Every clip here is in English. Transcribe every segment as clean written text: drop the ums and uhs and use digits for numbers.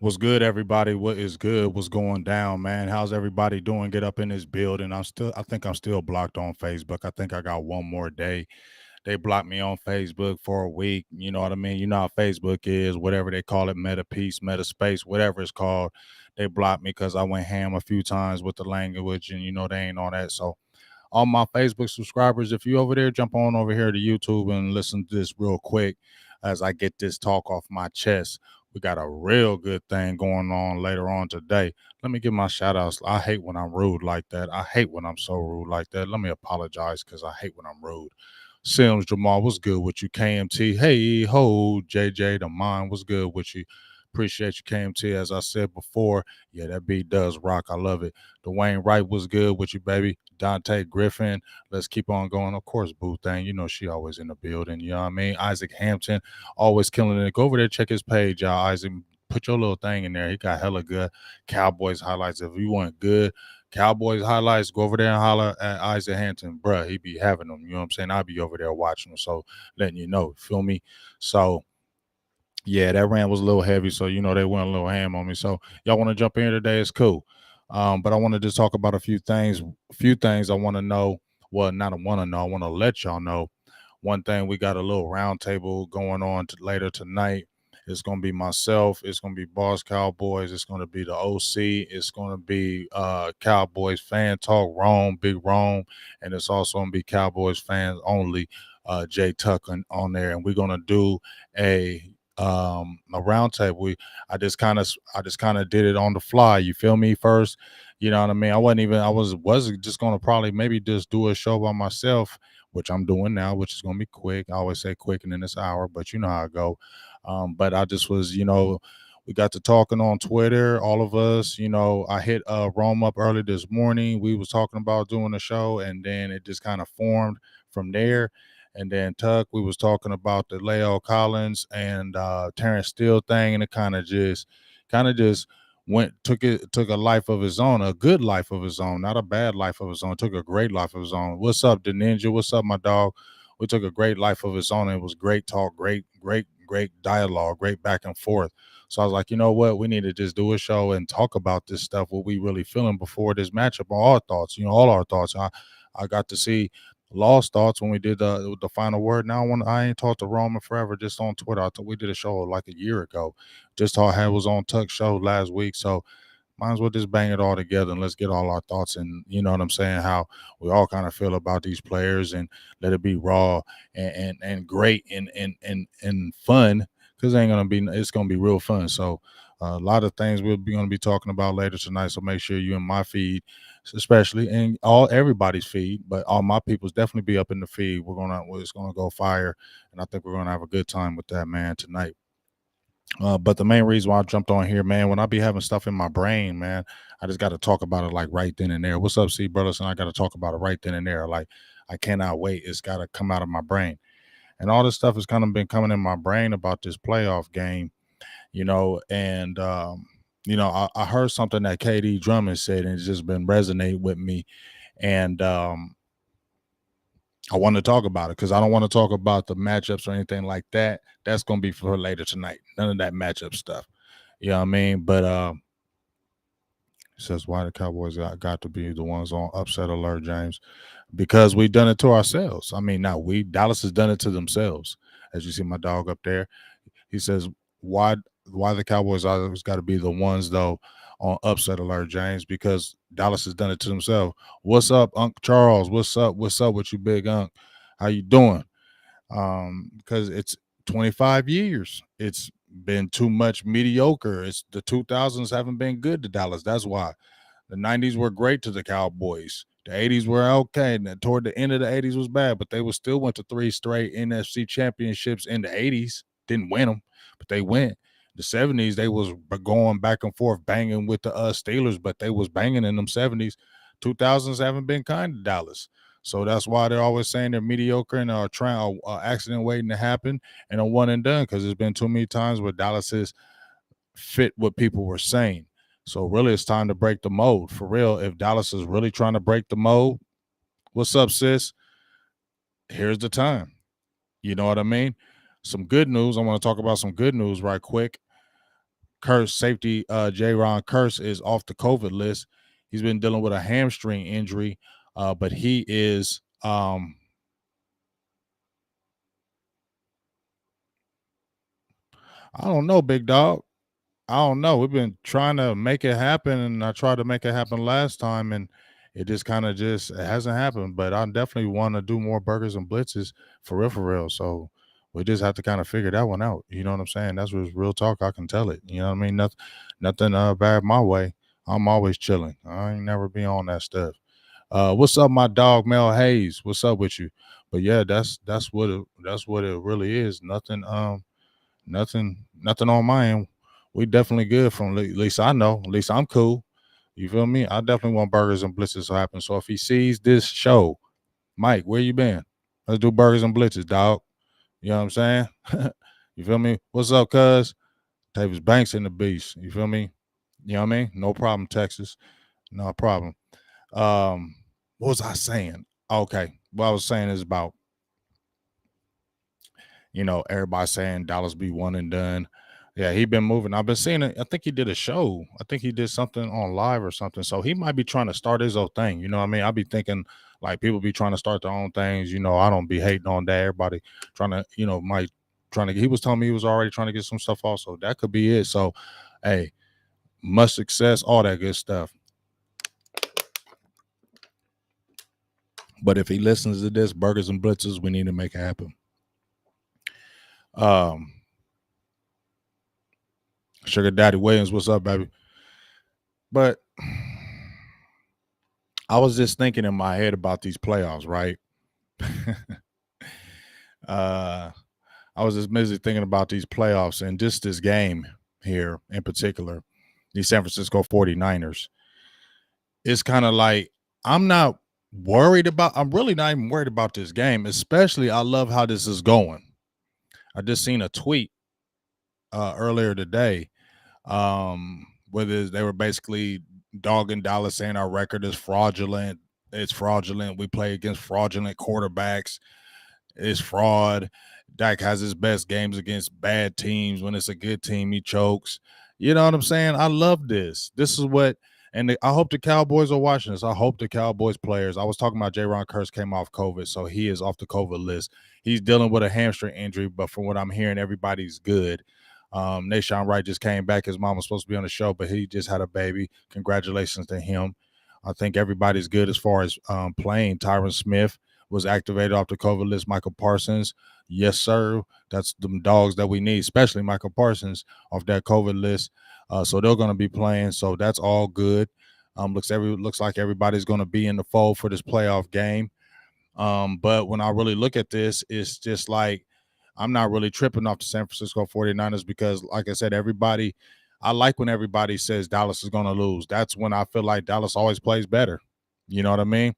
What's good, everybody? What is good? What's going down, man? How's everybody doing? Get up in this building. I think I'm still blocked on Facebook. I think I got one more day. They blocked me on Facebook for a week. You know what I mean? You know how Facebook is, whatever they call it, Meta Peace, Meta Space, whatever it's called. They blocked me because I went ham a few times with the language, and they ain't on that. So all my Facebook subscribers, if you over there, jump on over here to YouTube and listen to this real quick as I get this talk off my chest. We got a real good thing going on later on today. Let me give my shout outs. I hate when I'm rude like that. I hate when I'm so rude like that. Let me apologize because I hate when I'm rude. Sims Jamal, what's good with you? KMT, hey ho, JJ, the mind, what's good with you? Appreciate you, KMT. As I said before, yeah, that beat does rock. I love it. Dwayne Wright was good with you, baby. Dante Griffin, let's keep on going. Of course, Boo Thing, she always in the building. You know what I mean? Isaac Hampton, always killing it. Go over there, check his page, y'all. Isaac, put your little thing in there. He got hella good Cowboys highlights. If you want good Cowboys highlights, go over there and holler at Isaac Hampton. Bruh, he be having them. You know what I'm saying? I'll be over there watching them. So letting you know. Feel me? So yeah, that rant was a little heavy, so they went a little ham on me. So y'all want to jump in today? It's cool. But I want to just talk about a few things. A few things I want to know. Well, not I want to know. I want to let y'all know. One thing, we got a little roundtable going on later tonight. It's gonna be myself. It's gonna be Boss Cowboys. It's gonna be the OC. It's gonna be Cowboys fan talk. Rome, Big Rome, and it's also gonna be Cowboys fans only. Jay Tuck on there, and we're gonna do a a roundtable. I just kind of did it on the fly. You feel me? First, you know what I mean. I was just gonna probably maybe just do a show by myself, which I'm doing now, which is gonna be quick. I always say quick and then it's an hour, but you know how I go. But I just was, we got to talking on Twitter, all of us. I hit Rome up early this morning. We was talking about doing a show, and then it just kind of formed from there. And then Tuck, we was talking about the Leo Collins and Terrence Steele thing, and it kind of just went took a life of his own, a good life of his own, not a bad life of his own. Took a great life of his own. What's up, the ninja? What's up, my dog? We took a great life of his own. It was great talk, great dialogue, great back and forth. So I was like, you know what? We need to just do a show and talk about this stuff, what we really feeling before this matchup, all our thoughts, all our thoughts. I got to see Lost thoughts when we did the final word. Now I ain't talked to Roman forever, just on Twitter. I thought we did a show like a year ago. Just how I was on Tuck show last week. So might as well just bang it all together and let's get all our thoughts and you know what I'm saying, how we all kind of feel about these players and let it be raw and great and fun because it's gonna be real fun. So a lot of things we'll be gonna be talking about later tonight. So make sure you in my feed, especially and all everybody's feed, but all my people's definitely be up in the feed. It's gonna go fire, and I think we're gonna have a good time with that, man, tonight. But the main reason why I jumped on here, man, when I be having stuff in my brain, man, I just got to talk about it like right then and there. What's up, C brothers? And I got to talk about it right then and there. Like I cannot wait. It's got to come out of my brain. And all this stuff has kind of been coming in my brain about this playoff game, and I heard something that KD Drummond said, and it's just been resonating with me. And I want to talk about it because I don't want to talk about the matchups or anything like that. That's gonna be for later tonight. None of that matchup stuff. You know what I mean? But it says why the Cowboys got to be the ones on upset alert, James, because we've done it to ourselves. I mean, not we. Dallas has done it to themselves. As you see, my dog up there, he says why the Cowboys always got to be the ones though on upset alert, James, because Dallas has done it to themselves. What's up, Unc Charles? What's up? What's up with you, Big Unc? How you doing? Because it's 25 years. It's been too much mediocre. It's the 2000s haven't been good to Dallas. That's why. The 90s were great to the Cowboys. The 80s were okay. And then toward the end of the 80s was bad, but they still went to 3 straight NFC championships in the 80s. Didn't win them, but they went. The 70s, they was going back and forth, banging with the Steelers, but they was banging in them 70s. 2000s haven't been kind to Dallas. So that's why they're always saying they're mediocre and are trying accident waiting to happen and a one and done because there's been too many times where Dallas has fit what people were saying. So really, it's time to break the mold for real. If Dallas is really trying to break the mold, what's up, sis? Here's the time. You know what I mean? Some good news. I want to talk about some good news right quick. Curse safety J-Ron Curse is off the COVID list. He's been dealing with a hamstring injury, but he is I don't know, big dog. I don't know. We've been trying to make it happen, and I tried to make it happen last time, and it just kind of just it hasn't happened. But I definitely want to do more burgers and blitzes for real, for real. So we just have to kind of figure that one out. You know what I'm saying? That's what's real talk. I can tell it. You know what I mean? Nothing bad my way. I'm always chilling. I ain't never be on that stuff. What's up, my dog Mel Hayes? What's up with you? But yeah, that's what it really is. Nothing on my end. We definitely good from at least I know. At least I'm cool. You feel me? I definitely want burgers and blitzes to happen. So if he sees this show, Mike, where you been? Let's do burgers and blitzes, dog. You know what I'm saying? You feel me? What's up, cuz? Tavis Banks in the beast. You feel me? You know what I mean? No problem, Texas. No problem. Um, what was I saying? Okay. What I was saying is about everybody saying Dallas be one and done. Yeah, he been moving. I've been seeing it. I think he did a show. I think he did something on live or something. So he might be trying to start his own thing. You know what I mean? I be thinking like people be trying to start their own things. I don't be hating on that. Everybody trying to, might trying to. He was telling me he was already trying to get some stuff also. That could be it. So, hey, much success, all that good stuff. But if he listens to this, burgers and blitzes, we need to make it happen. Sugar Daddy Williams, what's up, baby? But I was just thinking in my head about these playoffs, right? uh, I was just busy thinking about these playoffs and just this game here in particular, the San Francisco 49ers. It's kind of like I'm really not even worried about this game, especially I love how this is going. I just seen a tweet earlier today where they were basically dogging Dallas saying our record is fraudulent. It's fraudulent. We play against fraudulent quarterbacks. It's fraud. Dak has his best games against bad teams. When it's a good team, he chokes. You know what I'm saying? I love this. This is what, and I hope the Cowboys are watching this. I hope the Cowboys players. I was talking about J-Ron Curse came off COVID, so he is off the COVID list. He's dealing with a hamstring injury, but from what I'm hearing, everybody's good. Nashawn Wright just came back. His mom was supposed to be on the show, but he just had a baby. Congratulations to him. I think everybody's good as far as playing. Tyron Smith was activated off the COVID list. Michael Parsons, yes, sir. That's the dogs that we need, especially Michael Parsons off that COVID list. So they're going to be playing. So that's all good. Looks like everybody's going to be in the fold for this playoff game. But when I really look at this, it's just like I'm not really tripping off the San Francisco 49ers because, like I said, I like when everybody says Dallas is going to lose. That's when I feel like Dallas always plays better. You know what I mean?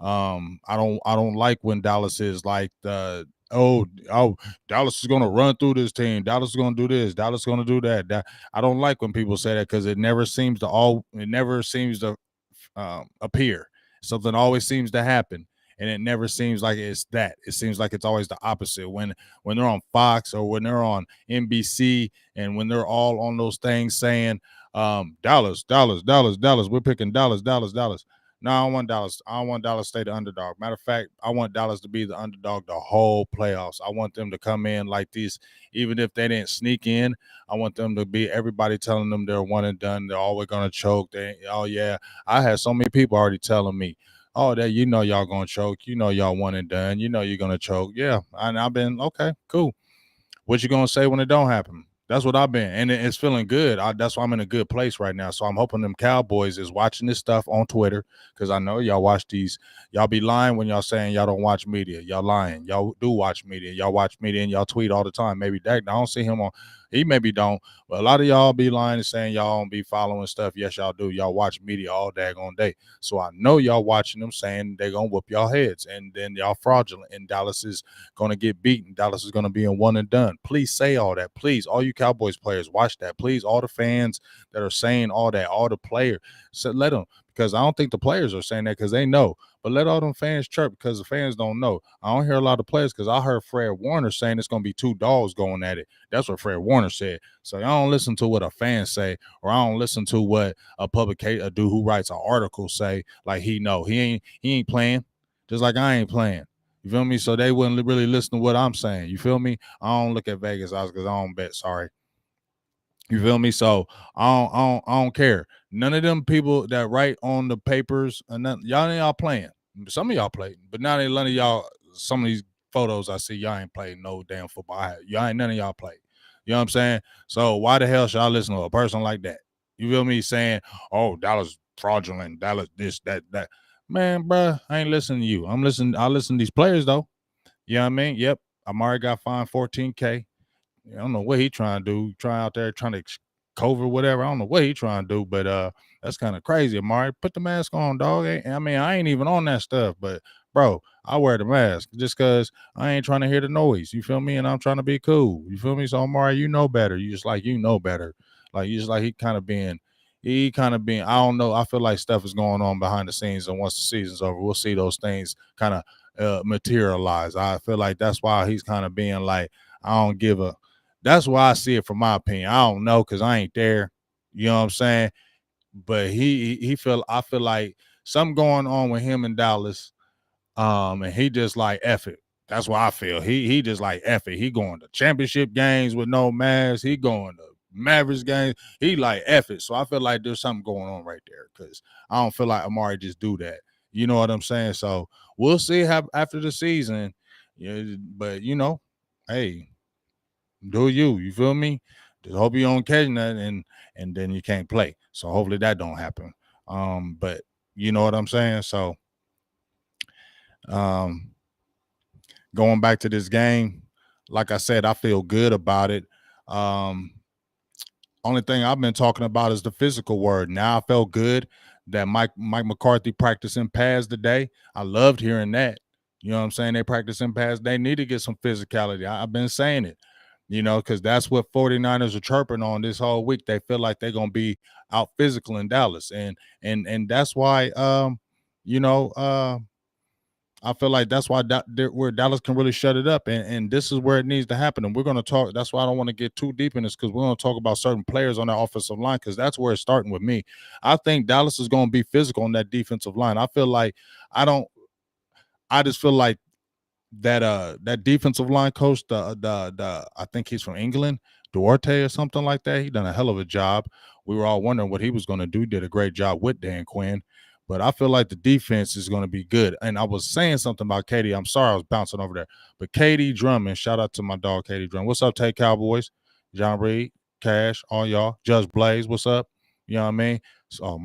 I don't like when Dallas is like oh Dallas is gonna run through this team. Dallas is gonna do this. Dallas is gonna do that. I don't like when people say that because it never seems to appear. Something always seems to happen, and it never seems like it's that. It seems like it's always the opposite. When they're on Fox or when they're on NBC and when they're all on those things saying Dallas, Dallas, Dallas, Dallas, we're picking Dallas, Dallas, Dallas. No, I don't want Dallas. I don't want Dallas to stay the underdog. Matter of fact, I want Dallas to be the underdog the whole playoffs. I want them to come in like this, even if they didn't sneak in. I want them to be everybody telling them they're one and done. They're always gonna choke. Oh yeah. I had so many people already telling me, oh, that y'all gonna choke. Y'all one and done. You're gonna choke. Yeah. And I've been okay, cool. What you gonna say when it don't happen? That's what I've been, and it's feeling good. That's why I'm in a good place right now. So I'm hoping them Cowboys is watching this stuff on Twitter because I know y'all watch these. Y'all be lying when y'all saying y'all don't watch media. Y'all lying. Y'all do watch media. Y'all watch media and y'all tweet all the time. Maybe Dak, I don't see him on. He maybe don't, but a lot of y'all be lying and saying y'all don't be following stuff. Yes, y'all do. Y'all watch media all daggone day. So I know y'all watching them saying they're gonna whoop y'all heads, and then y'all fraudulent. And Dallas is gonna get beaten. Dallas is gonna be in one and done. Please say all that. Please, all you Cowboys players, watch that. Please, all the fans that are saying all that, all the players, so let them because I don't think the players are saying that because they know. But let all them fans chirp because the fans don't know. I don't hear a lot of players because I heard Fred Warner saying it's going to be two dogs going at it. That's what Fred Warner said. So I don't listen to what a fan say, or I don't listen to what a dude who writes an article say. Like he ain't playing, just like I ain't playing. You feel me? So they wouldn't really listen to what I'm saying. You feel me? I don't look at Vegas odds because I don't bet. Sorry. You feel me? So I don't care. None of them people that write on the papers, and y'all ain't y'all playing. Some of y'all play, but now none of y'all. Some of these photos I see, y'all ain't playing no damn football. Y'all ain't none of y'all play. You know what I'm saying? So why the hell should I listen to a person like that? You feel me? Saying, "Oh, Dallas fraudulent, Dallas this, that." Man, bruh, I ain't listening to you. I listen to these players though. You know what I mean? Yep. Amari got fined 14K. I don't know what he trying to do. Trying out there trying to cover whatever. I don't know what he trying to do, but that's kind of crazy. Amari, put the mask on, dog. I mean, I ain't even on that stuff, but bro, I wear the mask just cause I ain't trying to hear the noise. You feel me? And I'm trying to be cool. You feel me? So Amari, you know better. You know better. Like you just like he kind of being. I don't know. I feel like stuff is going on behind the scenes, and once the season's over, we'll see those things kind of materialize. I feel like that's why he's kind of being like, I don't give a that's why I see it from my opinion. I don't know because I ain't there. You know what I'm saying? But I feel like something going on with him in Dallas. And he just like F it. That's why I feel. He just like F it. He going to championship games with no mask. He going to Mavericks games. He like F it. So I feel like there's something going on right there because I don't feel like Amari just do that. You know what I'm saying? So we'll see how after the season. Yeah, but hey, do you? You feel me? Just hope you don't catch that, and then you can't play. So hopefully that don't happen. But you know what I'm saying. So um, going back to this game, like I said, I feel good about it. Um, only thing I've been talking about is the physical word. Now I felt good that Mike McCarthy practicing pads today. I loved hearing that. You know what I'm saying? They practicing pads. They need to get some physicality. I've been saying it, because that's what 49ers are chirping on this whole week. They feel like they're gonna be out physical in Dallas. And that's why you know, I feel like that's why where Dallas can really shut it up, and this is where it needs to happen. And we're going to talk. That's why I don't want to get too deep in this because we're going to talk about certain players on that offensive line because that's where it's starting with me. I think Dallas is going to be physical on that defensive line. I feel like I don't. I just feel like that defensive line coach, the I think he's from England, Duarte or something like that. He done a hell of a job. We were all wondering what he was going to do. Did a great job with Dan Quinn. But I feel like the defense is going to be good. And I was saying something about Katie. I'm sorry I was bouncing over there. But Katie Drummond, shout out to my dog, Katie Drummond. What's up, Tay Cowboys? John Reed, Cash, all y'all. Judge Blaze, what's up? You know what I mean? So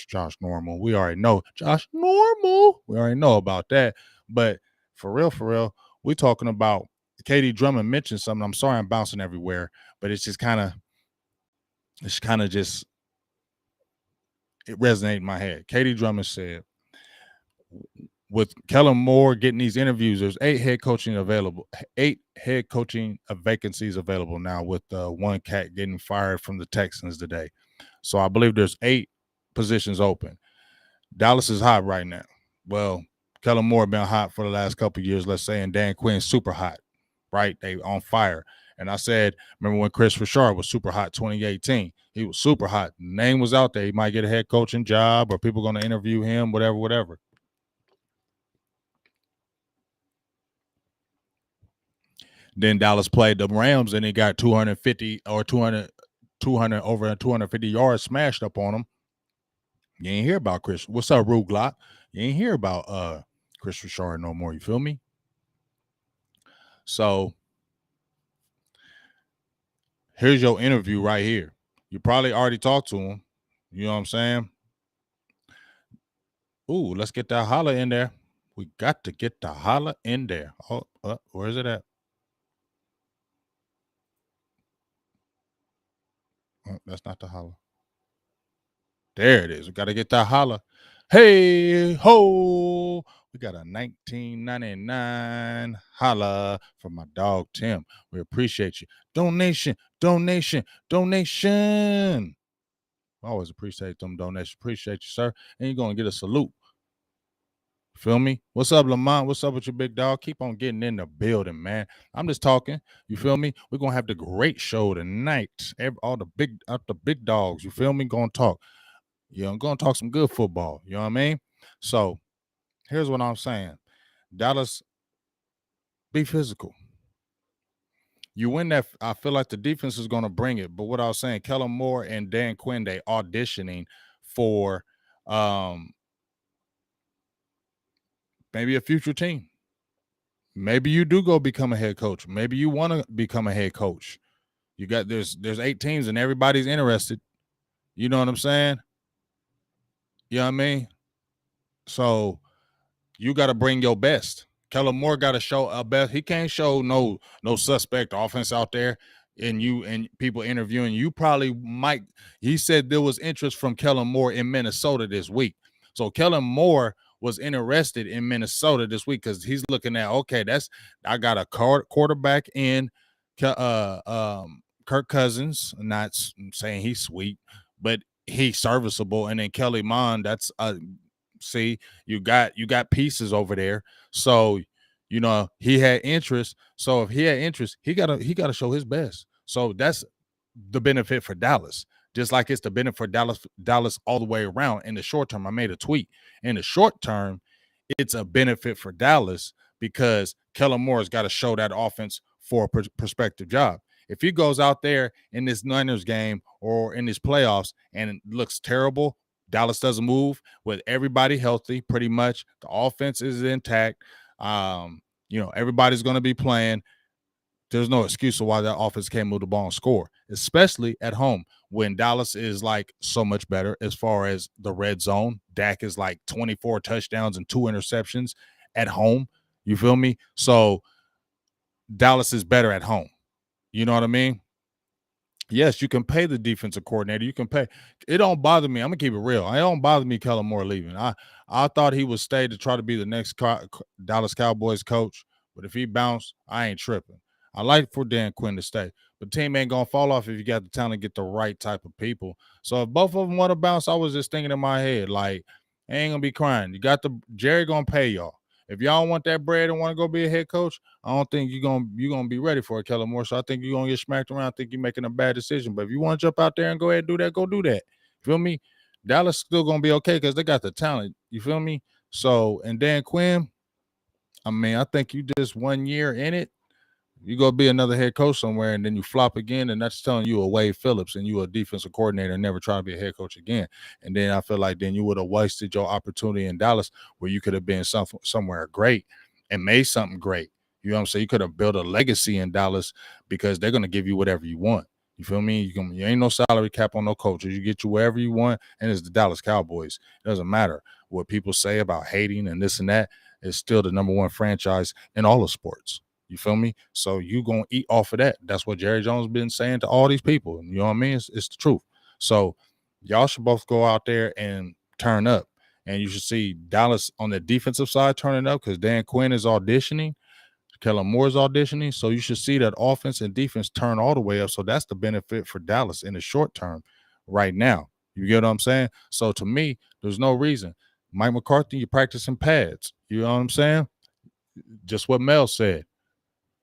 Josh Normal. We already know. Josh Normal. We already know about that. But for real, we're talking about Katie Drummond mentioned something. I'm sorry I'm bouncing everywhere, but it's kind of just it resonated in my head. Katie Drummond said, with Kellen Moore getting these interviews, there's eight head coaching vacancies available now with one cat getting fired from the Texans today. So I believe there's eight positions open. Dallas is hot right now. Well, Kellen Moore been hot for the last couple of years, let's say, and Dan Quinn's super hot, right? They on fire. And I said, remember when Chris Richard was super hot 2018? He was super hot. Name was out there. He might get a head coaching job or people going to interview him, whatever. Then Dallas played the Rams and he got 250 or 200 over 250 yards smashed up on him. You ain't hear about Chris. What's up, Rue Glock? You ain't hear about Chris Richard no more. You feel me? So here's your interview right here. You probably already talked to him. You know what I'm saying? Ooh, let's get that holla in there. We got to get the holla in there. Oh, where is it at? Oh, that's not the holla. There it is. We got to get that holla. Hey, ho. We got a 1999 holla from my dog, Tim. We appreciate you. Donation. I always appreciate them donations. Appreciate you, sir. And you're gonna get a salute. Feel me? What's up, Lamont? What's up with your big dog? Keep on getting in the building, man. I'm just talking. You feel me? We're gonna have the great show tonight. All the big dogs. You feel me? Gonna talk. You know, I'm gonna talk some good football. You know what I mean? So here's what I'm saying. Dallas, be physical. You win that. I feel like the defense is gonna bring it. But what I was saying, Kellen Moore and Dan Quinn, they auditioning for maybe a future team. Maybe you do go become a head coach. Maybe you want to become a head coach. You got there's 8 teams and everybody's interested. You know what I'm saying? You know what I mean? So you got to bring your best. Kellen Moore got to show a best. He can't show no suspect offense out there. And you and people interviewing you probably might. He said there was interest from Kellen Moore in Minnesota this week. So Kellen Moore was interested in Minnesota this week because he's looking at, okay, I got a quarterback in Kirk Cousins. Not saying he's sweet, but he's serviceable. And then Kelly Mond, that's see, you got pieces over there. So, you know, he had interest. So if he had interest, he gotta show his best. So that's the benefit for Dallas. Just like it's the benefit for Dallas all the way around. In the short term, I made a tweet. In the short term, it's a benefit for Dallas because Kellen Moore's got to show that offense for a prospective job. If he goes out there in this Niners game or in these playoffs and it looks terrible, Dallas doesn't move with everybody healthy, pretty much. The offense is intact. You know, everybody's going to be playing. There's no excuse for why that offense can't move the ball and score, especially at home when Dallas is like so much better as far as the red zone. Dak is like 24 touchdowns and 2 interceptions at home. You feel me? So Dallas is better at home. You know what I mean? Yes, you can pay the defensive coordinator. You can pay. It don't bother me. I'm gonna keep it real. It don't bother me Kellen Moore leaving. I thought he would stay to try to be the next Dallas Cowboys coach, but if he bounced, I ain't tripping. I like for Dan Quinn to stay, but the team ain't gonna fall off if you got the talent to get the right type of people. So if both of them want to bounce, I was just thinking in my head like, I ain't gonna be crying. You got the Jerry gonna pay y'all. If y'all want that bread and want to go be a head coach, I don't think you're gonna be ready for it, Kellen Moore. So I think you're gonna get smacked around. I think you're making a bad decision. But if you want to jump out there and go ahead and do that, go do that. Feel me? Dallas still gonna be okay because they got the talent. You feel me? So and Dan Quinn, I mean, I think you just 1 year in it. You go be another head coach somewhere and then you flop again, and that's telling you a Wade Phillips and you a defensive coordinator and never try to be a head coach again. And then I feel like then you would have wasted your opportunity in Dallas where you could have been somewhere great and made something great. You know what I'm saying? You could have built a legacy in Dallas because they're gonna give you whatever you want. You feel me? You ain't no salary cap on no coaches. You get you wherever you want, and it's the Dallas Cowboys. It doesn't matter what people say about hating and this and that. It's still the number one franchise in all of sports. You feel me? So you gonna eat off of that. That's what Jerry Jones been saying to all these people. You know what I mean? It's the truth. So y'all should both go out there and turn up. And you should see Dallas on the defensive side turning up because Dan Quinn is auditioning. Kellen Moore's auditioning. So you should see that offense and defense turn all the way up. So that's the benefit for Dallas in the short term right now. You get what I'm saying? So to me, there's no reason. Mike McCarthy, you're practicing pads. You know what I'm saying? Just what Mel said.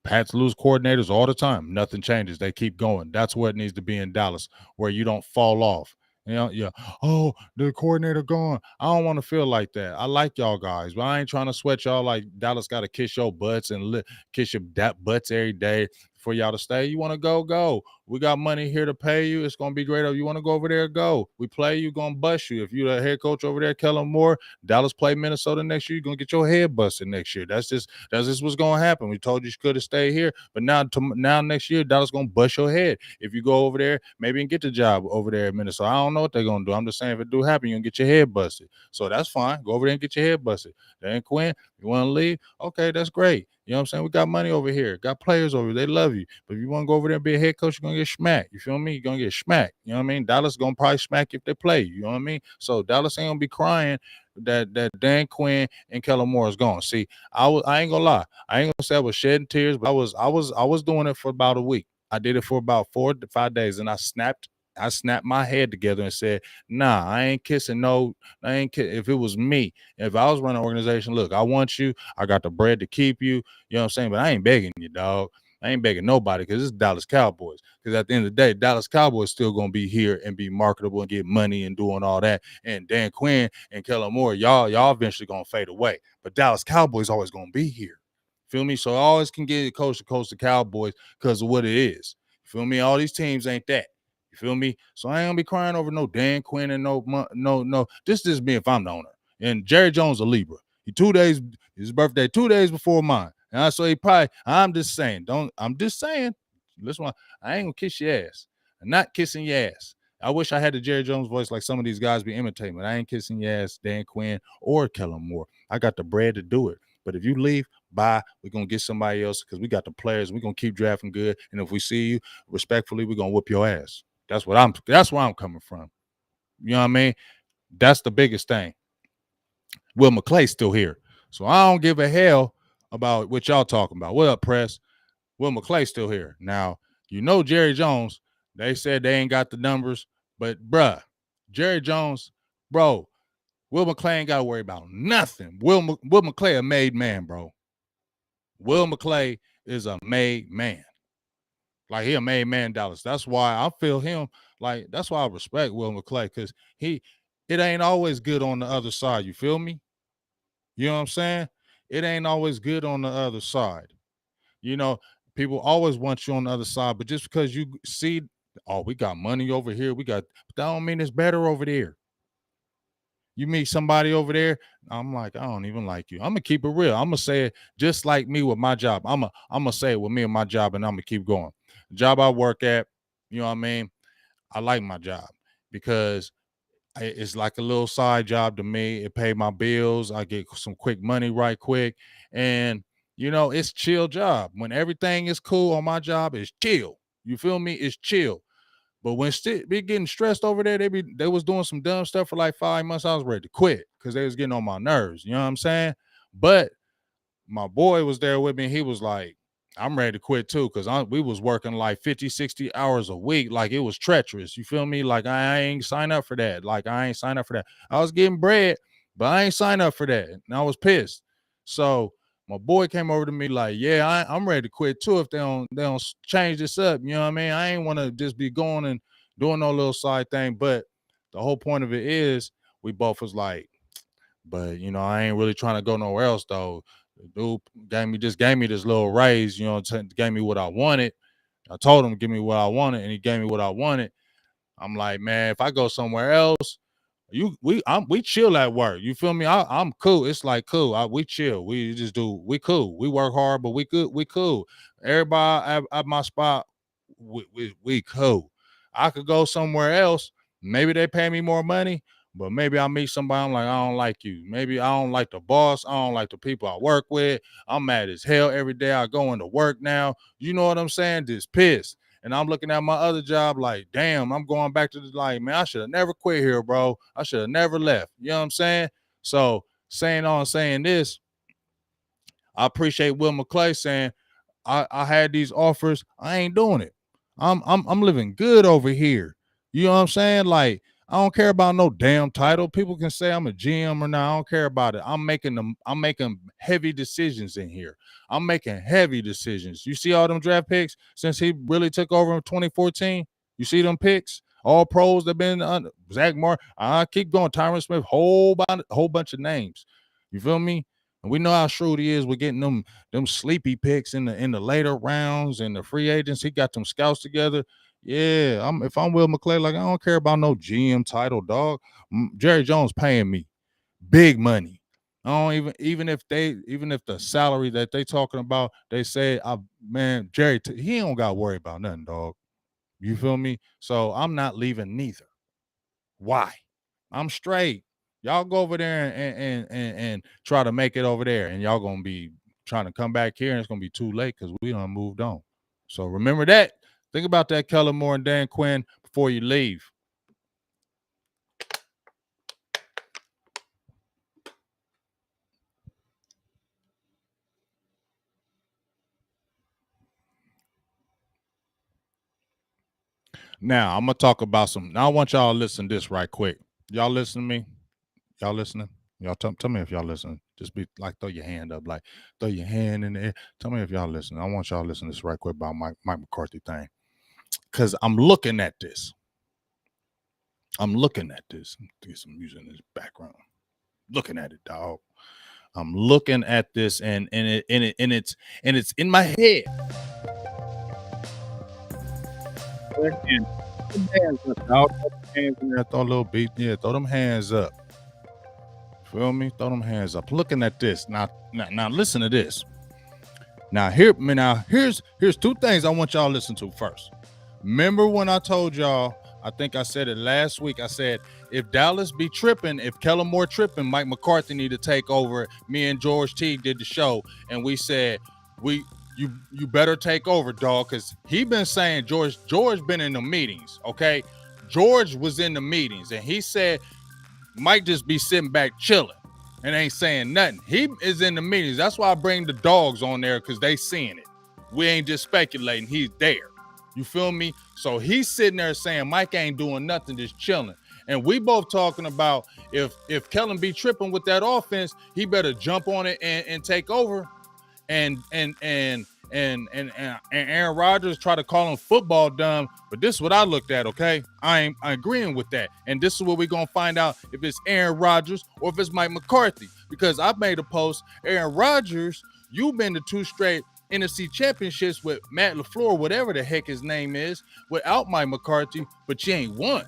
Pats lose coordinators all the time. Nothing changes. They keep going. That's what it needs to be in Dallas, where you don't fall off. You know, yeah. Oh, the coordinator gone. I don't want to feel like that. I like y'all guys, but I ain't trying to sweat y'all like Dallas got to kiss your butts and kiss your butts every day for y'all to stay. You want to go, go. We got money here to pay you. It's gonna be great. If you want to go over there, go. We play you, gonna bust you. If you're the head coach over there, Kellen Moore, Dallas play Minnesota next year, you're gonna get your head busted next year. That's just what's gonna happen. We told you could have stayed here, but now next year, Dallas gonna bust your head. If you go over there, maybe and get the job over there in Minnesota. I don't know what they're gonna do. I'm just saying if it do happen, you're gonna get your head busted. So that's fine. Go over there and get your head busted. Dan Quinn, you want to leave? Okay, that's great. You know what I'm saying? We got money over here, got players over here. They love you. But if you want to go over there and be a head coach, you're gonna get smacked. You feel me? You're gonna get smacked. You know what I mean? Dallas gonna probably smack you if they play. You know what I mean? So Dallas ain't gonna be crying that Dan Quinn and Kellen Moore is gone. See, I ain't gonna lie. I ain't gonna say I was shedding tears, but I was doing it for about a week. I did it for about 4 to 5 days, and I snapped I snapped my head together and said, nah, I ain't kissing no, if it was me, if I was running an organization, look, I want you, I got the bread to keep you, you know what I'm saying? But I ain't begging you, dog. I ain't begging nobody because it's Dallas Cowboys. Because at the end of the day, Dallas Cowboys still gonna be here and be marketable and get money and doing all that. And Dan Quinn and Kellen Moore, y'all eventually gonna fade away. But Dallas Cowboys always gonna be here. Feel me? So I always can get coast to coast to Cowboys because of what it is. You feel me? All these teams ain't that. You feel me? So I ain't gonna be crying over no Dan Quinn and no. This is me if I'm the owner. And Jerry Jones a Libra. He 2 days, his birthday 2 days before mine. And I so he probably, I'm just saying, I'm just saying, listen, I ain't gonna kiss your ass. I'm not kissing your ass. I wish I had the Jerry Jones voice like some of these guys be imitating, but I ain't kissing your ass, Dan Quinn or Kellen Moore. I got the bread to do it. But if you leave, bye. We're gonna get somebody else because we got the players. We're gonna keep drafting good. And if we see you respectfully, we're gonna whoop your ass. That's where I'm coming from. You know what I mean? That's the biggest thing. Will McClay's still here. So I don't give a hell about what y'all talking about. What up, press? Will McClay's still here. Now, you know Jerry Jones, they said they ain't got the numbers, but Jerry Jones, bro, Will McClay ain't got to worry about nothing. Will McClay a made man, bro. Will McClay is a made man. Like he a made man, Dallas. That's why I feel him. Like that's why I respect Will McClay because it ain't always good on the other side. You feel me? You know what I'm saying? It ain't always good on the other side. You know, people always want you on the other side, but just because you see, oh, we got money over here, but that don't mean it's better over there. You meet somebody over there, I'm like, I don't even like you. I'm gonna keep it real. I'm gonna say it just like me with my job. I'm gonna say it with me and my job, and I'm gonna keep going. The job I work at, you know what I mean? I like my job because it's like a little side job to me. It pay my bills. I get some quick money right quick, and it's chill job. When everything is cool on my job, it's chill. You feel me? It's chill. But when be getting stressed over there, they was doing some dumb stuff for like 5 months. I was ready to quit because they was getting on my nerves. You know what I'm saying? But my boy was there with me. He was like, I'm ready to quit too because we was working like 50, 60 hours a week. Like it was treacherous. You feel me? Like I ain't sign up for that. Like I ain't sign up for that. I was getting bread, but I ain't sign up for that. And I was pissed. So my boy came over to me like, yeah, I'm ready to quit too if they don't change this up. You know what I mean? I ain't want to just be going and doing no little side thing. But the whole point of it is we both was like, but I ain't really trying to go nowhere else though. The dude gave me this little raise, gave me what I wanted. I told him give me what I wanted, and he gave me what I wanted. I'm like, man, if I go somewhere else, we chill at work. You feel me? I'm cool. It's like cool. We chill. We just do. We cool. We work hard, but we good. We cool. Everybody at my spot, we cool. I could go somewhere else. Maybe they pay me more money, but maybe I meet somebody. I'm like, I don't like you. Maybe I don't like the boss. I don't like the people I work with. I'm mad as hell every day. I go into work now. You know what I'm saying? Just pissed. And I'm looking at my other job like, damn, I'm going back to the like, man, I should have never quit here, bro. I should have never left. You know what I'm saying? So saying this, I appreciate Will McClay saying, I had these offers. I ain't doing it. I'm living good over here. You know what I'm saying? Like, I don't care about no damn title. People can say I'm a GM or not. I don't care about it. I'm making heavy decisions in here. I'm making heavy decisions. You see all them draft picks since he really took over in 2014? You see them picks? All pros that been Zach Martin. I keep going. Tyron Smith, whole bunch of names. You feel me? And we know how shrewd he is with getting them sleepy picks in the later rounds and the free agents. He got them scouts together. Yeah, if I'm Will McClay, like I don't care about no GM title, dog. Jerry Jones paying me big money. I don't even if the salary that they talking about, they say, man, Jerry, he don't got to worry about nothing, dog. You feel me? So I'm not leaving neither. Why? I'm straight. Y'all go over there and try to make it over there, and y'all gonna be trying to come back here, and it's gonna be too late because we done moved on. So remember that. Think about that, Kellen Moore and Dan Quinn, before you leave. Now I'm gonna talk about some. Now I want y'all to listen to this right quick. Y'all listen to me? Y'all listening? Y'all tell me if y'all listening. Just be like, throw your hand up, like throw your hand in the air. Tell me if y'all listening. I want y'all to listen to this right quick about Mike McCarthy thing. Cause I'm looking at this. I'm looking at this. Get some music in this background. Looking at it, dog. I'm looking at this, and it's in my head. Throw them hands up, dog. Throw them hands in there. Throw a little beat. Yeah, throw them hands up. Feel me? Throw them hands up. Looking at this. Now listen to this. Here's two things I want y'all to listen to first. Remember when I told y'all, I think I said it last week. I said, if Dallas be tripping, if Kellen Moore tripping, Mike McCarthy need to take over. Me and George T did the show, and we said, you better take over, dog, because he been saying George been in the meetings, okay? George was in the meetings, and he said Mike just be sitting back chilling and ain't saying nothing. He is in the meetings. That's why I bring the dogs on there, because they seeing it. We ain't just speculating. He's there. You feel me? So he's sitting there saying Mike ain't doing nothing, just chilling. And we both talking about if Kellen be tripping with that offense, he better jump on it and take over. And Aaron Rodgers try to call him football dumb, but this is what I looked at, okay? I'm agreeing with that. And this is what we're going to find out if it's Aaron Rodgers or if it's Mike McCarthy. Because I made a post, Aaron Rodgers, you've been to 2 straight NFC championships with Matt LaFleur, whatever the heck his name is, without Mike McCarthy, but you ain't won,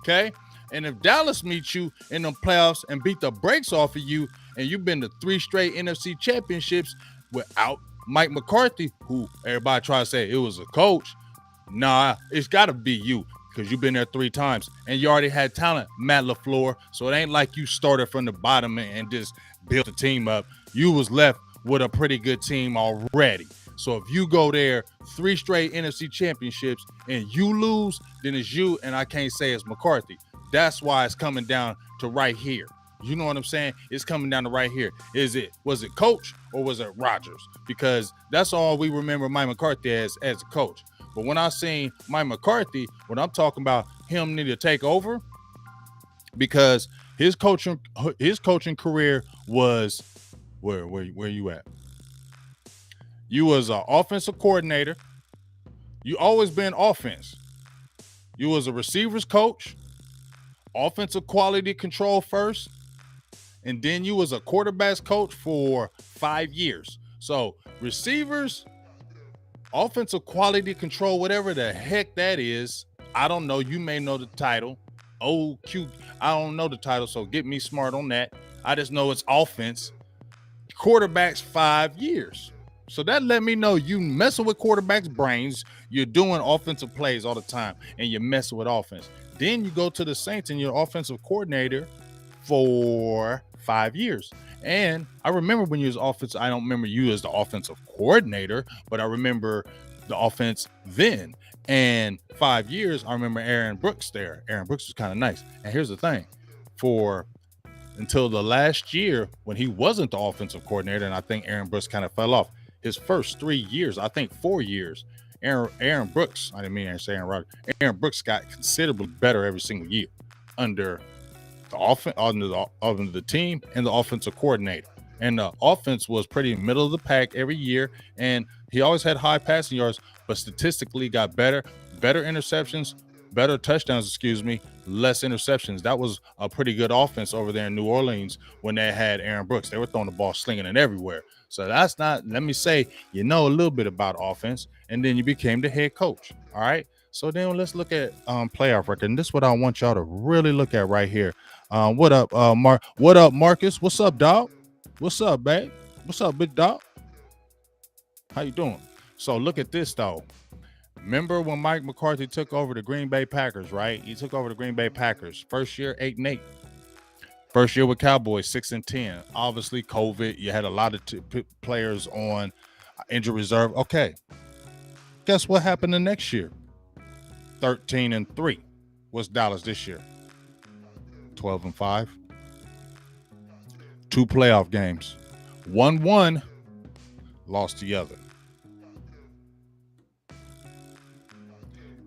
okay? And if Dallas meets you in the playoffs and beat the brakes off of you, and you've been to 3 straight NFC championships without Mike McCarthy, who everybody try to say it was a coach, nah, it's got to be you, because you've been there 3 times, and you already had talent, Matt LaFleur, so it ain't like you started from the bottom and just built the team up. You was left with a pretty good team already. So if you go there 3 straight NFC championships and you lose, then it's you, and I can't say it's McCarthy. That's why it's coming down to right here. You know what I'm saying? It's coming down to right here. Was it coach or was it Rodgers? Because that's all we remember Mike McCarthy as a coach. But when I seen Mike McCarthy, when I'm talking about him need to take over, because his coaching career was where you at? You was an offensive coordinator. You always been offense. You was a receivers coach, offensive quality control first, and then you was a quarterbacks coach for 5 years. So receivers, offensive quality control, whatever the heck that is, I don't know. You may know the title. OQ, I don't know the title, so get me smart on that. I just know it's offense. Quarterbacks 5 years. So that let me know you messing with quarterbacks' brains. You're doing offensive plays all the time, and you're messing with offense. Then you go to the Saints and you're offensive coordinator for 5 years. And I remember when you was offensive, I don't remember you as the offensive coordinator, but I remember the offense then. And 5 years, I remember Aaron Brooks there. Aaron Brooks was kind of nice. And here's the thing, until the last year when he wasn't the offensive coordinator, and I think Aaron Brooks kind of fell off. His first 3 years, I think 4 years, Aaron Brooks, I didn't mean to say Aaron Rodgers, Aaron Brooks got considerably better every single year under the offense, under the team and the offensive coordinator. And the offense was pretty middle of the pack every year, and he always had high passing yards, but statistically got better interceptions, better touchdowns, less interceptions. That was a pretty good offense over there in New Orleans when they had Aaron Brooks. They were throwing the ball, slinging it everywhere. So that's not, let me say, you know a little bit about offense, and then you became the head coach. All right. So then let's look at playoff record. And this is what I want y'all to really look at right here. What up, What up, Marcus? What's up, dog? What's up, babe? What's up, big dog? How you doing? So look at this, though. Remember when Mike McCarthy took over the Green Bay Packers, right? He took over the Green Bay Packers. First year, 8-8. First year with Cowboys, 6-10. Obviously, COVID. You had a lot of players on injury reserve. Okay. Guess what happened the next year? 13-3. What's Dallas this year? 12-5. 2 playoff games. 1-1. Lost the other.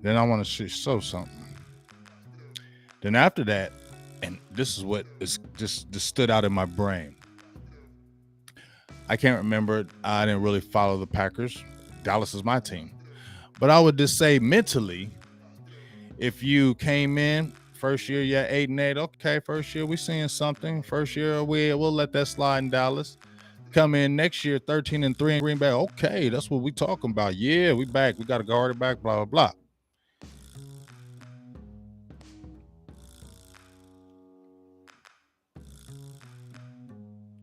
Then I want to show something. Then after that, and this is what is just stood out in my brain. I can't remember. I didn't really follow the Packers. Dallas is my team. But I would just say mentally, if you came in first year, you're 8-8. Okay, first year we seeing something. First year we'll let that slide in Dallas. Come in next year 13-3 in Green Bay. Okay, that's what we talking about. Yeah, we back. We got to guard it back. Blah blah blah.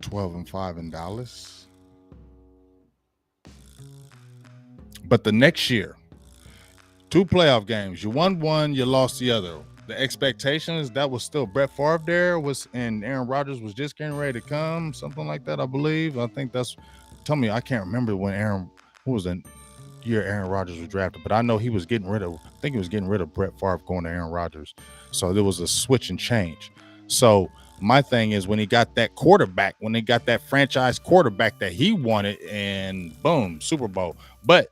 12-5 in Dallas. But the next year, 2 playoff games. You won one, you lost the other. The expectations, that was still Brett Favre there, and Aaron Rodgers was just getting ready to come, something like that, I believe. I think that's, tell me, I can't remember what was the year Aaron Rodgers was drafted, but I know he was getting rid of Brett Favre going to Aaron Rodgers. So there was a switch and change. So my thing is, when he got that quarterback, when they got that franchise quarterback that he wanted, and boom, Super Bowl. But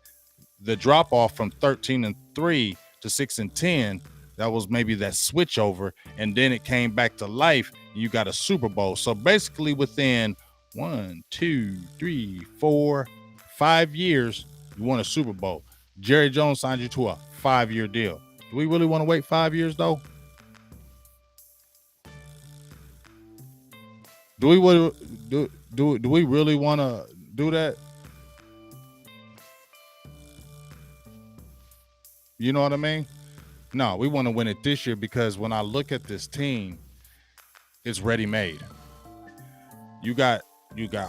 the drop off from 13-3 to 6-10, that was maybe that switch over, and then it came back to life. You got a Super Bowl. So basically, within 1, 2, 3, 4, 5 years, you won a Super Bowl. Jerry Jones signed you to a 5-year deal. Do we really want to wait 5 years though? Do we really want to do that? You know what I mean? No, we want to win it this year, because when I look at this team, it's ready-made. You got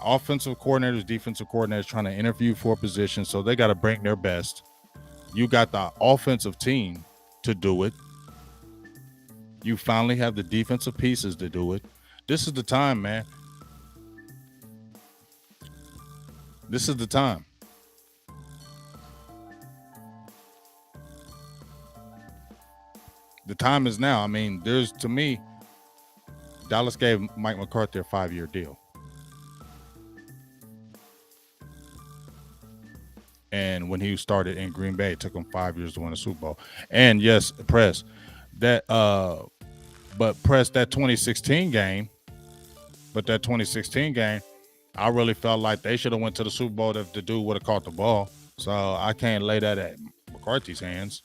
offensive coordinators, defensive coordinators trying to interview for a position, so they got to bring their best. You got the offensive team to do it. You finally have the defensive pieces to do it. This is the time, man. This is the time. The time is now. I mean, to me, Dallas gave Mike McCarthy a 5-year deal. And when he started in Green Bay, it took him 5 years to win a Super Bowl. And yes, Press, that 2016 game, I really felt like they should have went to the Super Bowl if the dude would have caught the ball. So I can't lay that at McCarthy's hands.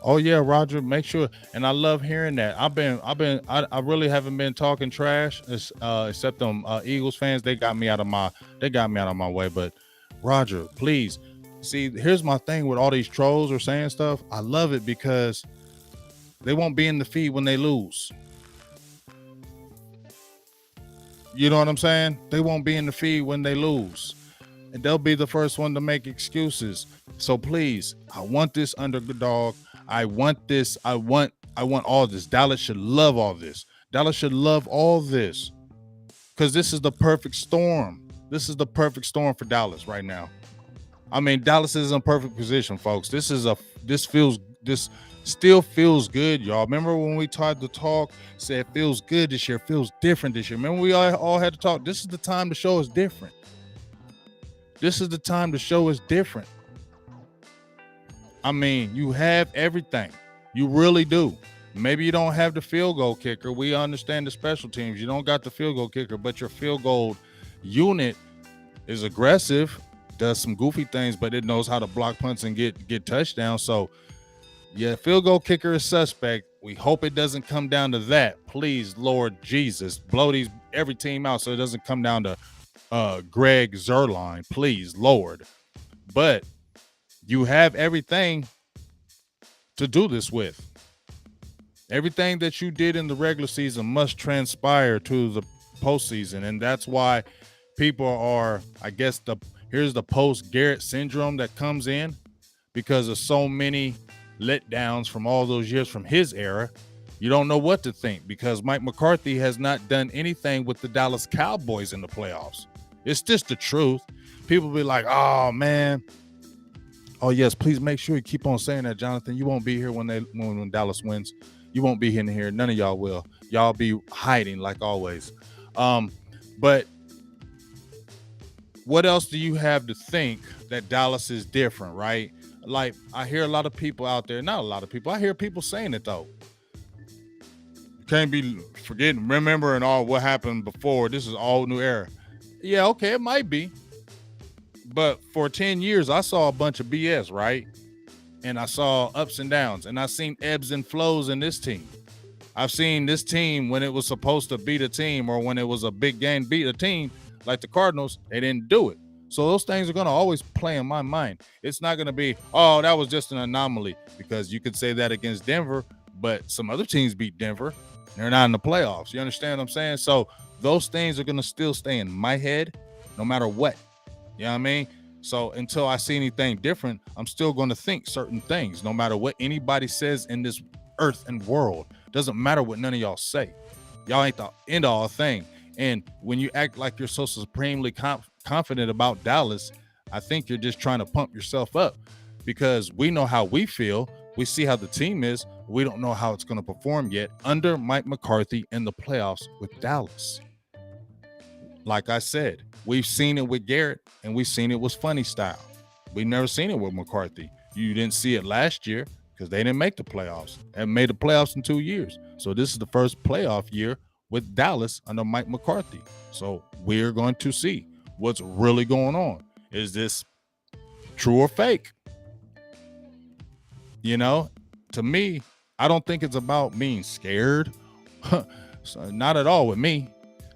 Oh yeah, Roger, make sure. And I love hearing that. I really haven't been talking trash, except them Eagles fans. They got me out of my way. But Roger, please, see, here's my thing with all these trolls or saying stuff. I love it because they won't be in the feed when they lose. You know what I'm saying? They won't be in the feed when they lose. And they'll be the first one to make excuses. So please, I want this underdog. I want this. I want all this. Dallas should love all this. Dallas should love all this, because this is the perfect storm. This is the perfect storm for Dallas right now. I mean, Dallas is in a perfect position, folks. This still feels good, y'all. Remember when we tried to talk, said it feels good this year, feels different this year. Remember we all had to talk. This is the time to show us different. This is the time to show us different. I mean, you have everything. You really do. Maybe you don't have the field goal kicker. We understand the special teams. You don't got the field goal kicker, but your field goal unit is aggressive, does some goofy things, but it knows how to block punts and get touchdowns. So, yeah, field goal kicker is suspect. We hope it doesn't come down to that. Please, Lord Jesus, blow every team out so it doesn't come down to Greg Zuerlein. Please, Lord. But you have everything to do this with. Everything that you did in the regular season must transpire to the postseason. And that's why people are, I guess, here's the post-Garrett syndrome that comes in, because of so many letdowns from all those years from his era. You don't know what to think, because Mike McCarthy has not done anything with the Dallas Cowboys in the playoffs. It's just the truth. People be like, oh, man. Oh, yes, please make sure you keep on saying that, Jonathan. You won't be here when Dallas wins. You won't be in here. None of y'all will. Y'all be hiding like always. But what else do you have to think that Dallas is different, right? like I hear a lot of people out there, not a lot of people, I hear people saying it though. Can't be forgetting, remembering all what happened before. This is all new era. Yeah, okay, it might be. But for 10 years, I saw a bunch of BS, right? And I saw ups and downs, and I seen ebbs and flows in this team. I've seen this team when it was supposed to beat a team or when it was a big game beat a team like the Cardinals, they didn't do it. So those things are going to always play in my mind. It's not going to be, oh, that was just an anomaly, because you could say that against Denver, but some other teams beat Denver. They're not in the playoffs. You understand what I'm saying? So those things are going to still stay in my head no matter what. You know what I mean? So until I see anything different, I'm still going to think certain things, no matter what anybody says in this earth and world. Doesn't matter what none of y'all say. Y'all ain't the end all thing. And when you act like you're so supremely confident about Dallas, I think you're just trying to pump yourself up, because we know how we feel. We see how the team is. We don't know how it's going to perform yet under Mike McCarthy in the playoffs with Dallas. Like I said, we've seen it with Garrett, and we've seen it with Funny Style. We've never seen it with McCarthy. You didn't see it last year because they didn't make the playoffs. Haven't made the playoffs in 2 years. So this is the first playoff year with Dallas under Mike McCarthy. So we're going to see what's really going on. Is this true or fake? You know, to me, I don't think it's about being scared. So not at all with me.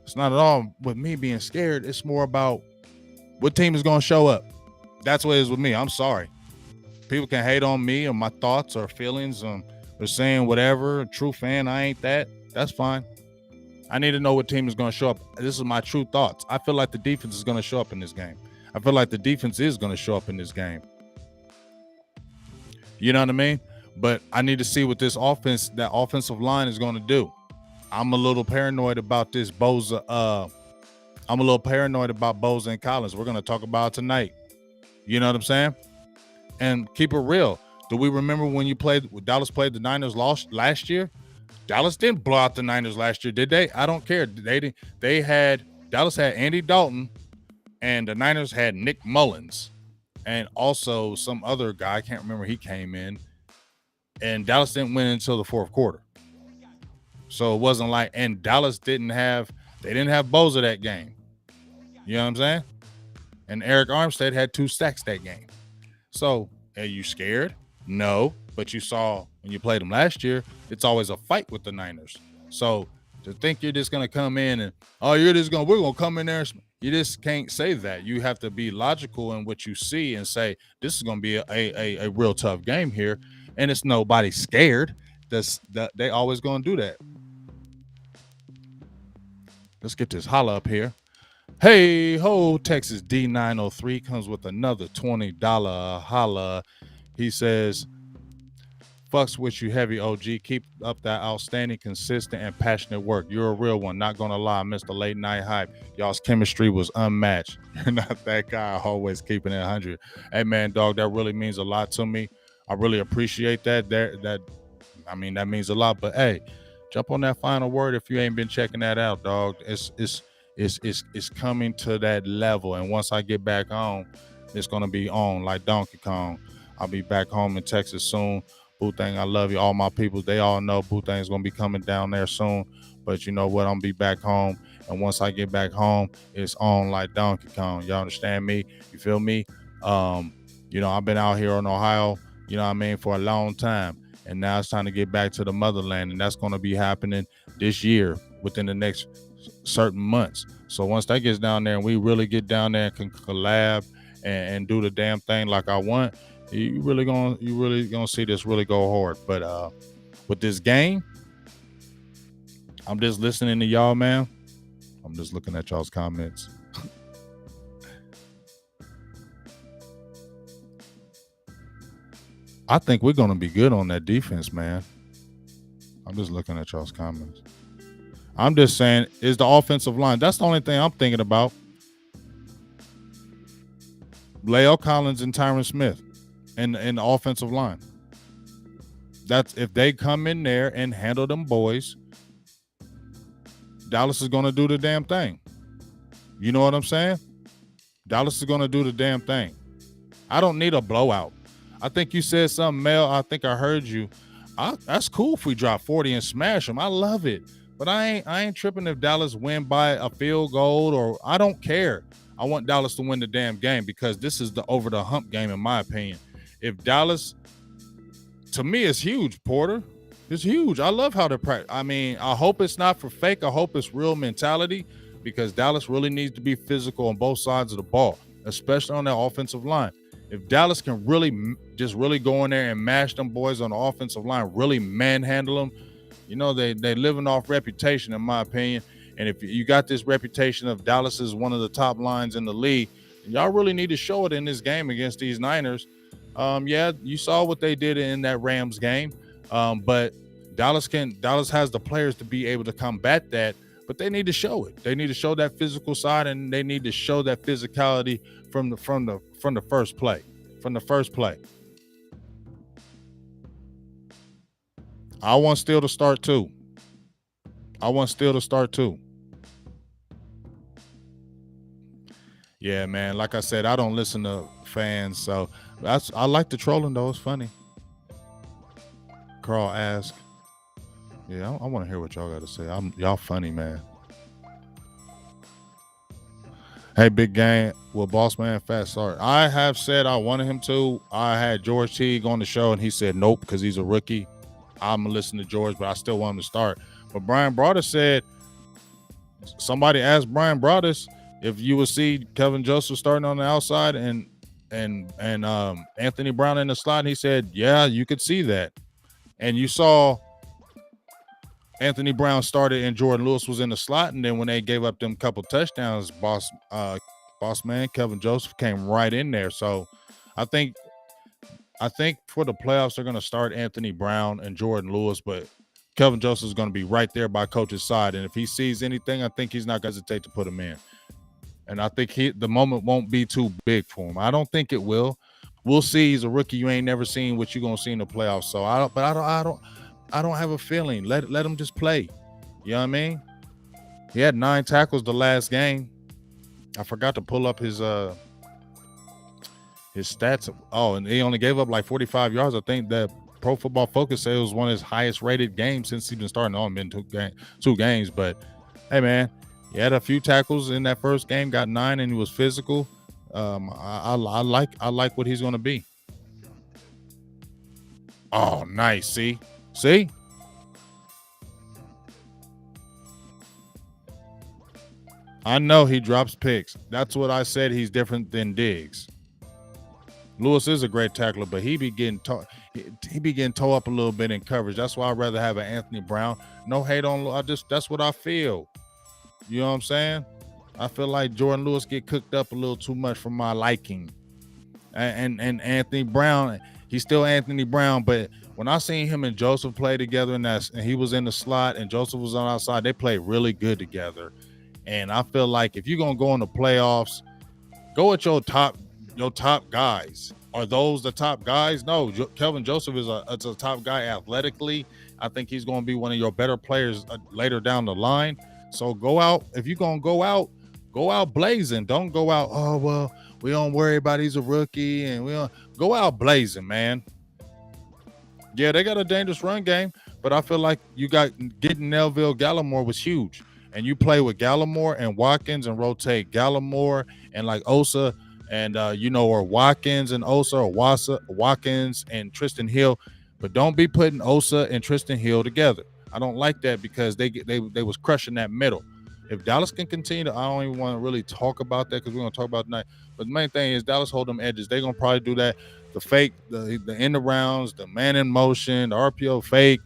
It's not at all with me being scared. It's more about what team is going to show up. That's what it is with me. I'm sorry. People can hate on me or my thoughts or feelings. They're saying whatever. True fan, I ain't that. That's fine. I need to know what team is going to show up. This is my true thoughts. I feel like the defense is going to show up in this game. I feel like the defense is going to show up in this game. You know what I mean? But I need to see what this offense, that offensive line is going to do. I'm a little paranoid about this Boza. I'm a little paranoid about Boza and Collins. We're going to talk about it tonight. You know what I'm saying? And keep it real. Do we remember when Dallas played the Niners last year? Dallas didn't blow out the Niners last year, did they? I don't care. Dallas had Andy Dalton, and the Niners had Nick Mullins, and also some other guy. I can't remember. He came in, and Dallas didn't win until the fourth quarter. So it wasn't like, and Dallas didn't have Boza that game. You know what I'm saying? And Eric Armstead had 2 sacks that game. So are you scared? No. But you saw when you played them last year, it's always a fight with the Niners. So to think you're just going to come in and, we're going to come in there. You just can't say that. You have to be logical in what you see and say, this is going to be a real tough game here. And it's nobody scared. They always going to do that. Let's get this holla up here. Hey ho, Texas D903 comes with another $20 holla. He says, fucks with you heavy, OG. Keep up that outstanding, consistent, and passionate work. You're a real one. Not gonna lie, Mr. Late Night Hype. Y'all's chemistry was unmatched. You're not that guy always keeping it 100. Hey man, dog, that really means a lot to me. I really appreciate that. That means a lot. But hey, jump on that final word if you ain't been checking that out, dog. It's coming to that level, and once I get back home, it's gonna be on like Donkey Kong. I'll be back home in Texas soon. Boo-Thang, I love you. All my people, they all know Boo-Thang's gonna be coming down there soon. But you know what? I'm gonna be back home, and once I get back home, it's on like Donkey Kong. Y'all understand me? You feel me? I've been out here in Ohio, for a long time, and now it's time to get back to the motherland, and that's gonna be happening this year within the next certain months. So once that gets down there and we really get down there and can collab and do the damn thing like I want, you really gonna see this really go hard. But with this game, I'm just listening to y'all, man. I'm just looking at y'all's comments. I think we're gonna be good on that defense, man. I'm just looking at y'all's comments. I'm just saying, is the offensive line. That's the only thing I'm thinking about. La'el Collins and Tyron Smith in the offensive line. That's if they come in there and handle them boys, Dallas is going to do the damn thing. You know what I'm saying? Dallas is going to do the damn thing. I don't need a blowout. I think you said something, Mel. I think I heard you. That's cool if we drop 40 and smash them. I love it. But I ain't tripping if Dallas win by a field goal, or I don't care. I want Dallas to win the damn game because this is the over the hump game in my opinion. If Dallas, to me, it's huge, Porter. It's huge. I love how they're practice. I mean, I hope it's not for fake. I hope it's real mentality because Dallas really needs to be physical on both sides of the ball, especially on that offensive line. If Dallas can really just really go in there and mash them boys on the offensive line, really manhandle them, they living off reputation, in my opinion. And if you got this reputation of Dallas is one of the top lines in the league, y'all really need to show it in this game against these Niners. Yeah, you saw what they did in that Rams game, but Dallas has the players to be able to combat that. But they need to show it. They need to show that physical side, and they need to show that physicality from the first play. From the first play. I want Steele to start too. Yeah, man. Like I said, I don't listen to fans, so I like the trolling though. It's funny. Carl asked. Yeah, I want to hear what y'all got to say. Y'all funny, man. Hey, big game. Will Boss Man Fat start? I have said I wanted him to. I had George Teague on the show, and he said nope because he's a rookie. I'm gonna listen to George, but I still want him to start. But Brian Broaddus said, somebody asked Brian Broaddus if you would see Kevin Joseph starting on the outside and Anthony Brown in the slot. And he said, yeah, you could see that. And you saw Anthony Brown started and Jordan Lewis was in the slot, and then when they gave up them couple touchdowns, boss man Kevin Joseph came right in there. So I think for the playoffs they're going to start Anthony Brown and Jordan Lewis, but Kevin Joseph is going to be right there by coach's side, and if he sees anything, I think he's not going to hesitate to put him in. And I think the moment won't be too big for him. I don't think it will. We'll see. He's a rookie. You ain't never seen what you're going to see in the playoffs. So I don't have a feeling. Let him just play. You know what I mean? He had 9 tackles the last game. I forgot to pull up his stats. Oh, and he only gave up like 45 yards. I think that Pro Football Focus said it was one of his highest rated games since he's been starting. On been two games, but hey, man, he had a few tackles in that first game. Got 9, and he was physical. I like what he's going to be. Oh, nice. See. I know he drops picks. That's what I said. He's different than Diggs. Lewis is a great tackler, but he be getting toe up a little bit in coverage. That's why I'd rather have an Anthony Brown. No hate on. That's what I feel. You know what I'm saying? I feel like Jordan Lewis get cooked up a little too much for my liking. And Anthony Brown, he's still Anthony Brown, but when I seen him and Joseph play together, and he was in the slot and Joseph was on the outside, they played really good together. And I feel like if you're gonna go in the playoffs, go with your top guys. Are those the top guys? No, Kelvin Joseph is a top guy athletically. I think he's going to be one of your better players later down the line. So go out. If you're going to go out blazing. Don't go out, oh, well, we don't worry about he's a rookie. And we don't go out blazing, man. Yeah, they got a dangerous run game, but I feel like getting Neville Gallimore was huge. And you play with Gallimore and Watkins and rotate Gallimore and like Osa and or Watkins and Osa or Watkins and Tristan Hill, but don't be putting Osa and Tristan Hill together. I don't like that because they was crushing that middle. If Dallas can continue I don't even want to really talk about that because we're going to talk about tonight. But the main thing is Dallas hold them edges. They're going to probably do that. The fake, the end of rounds, the man in motion, the RPO fake,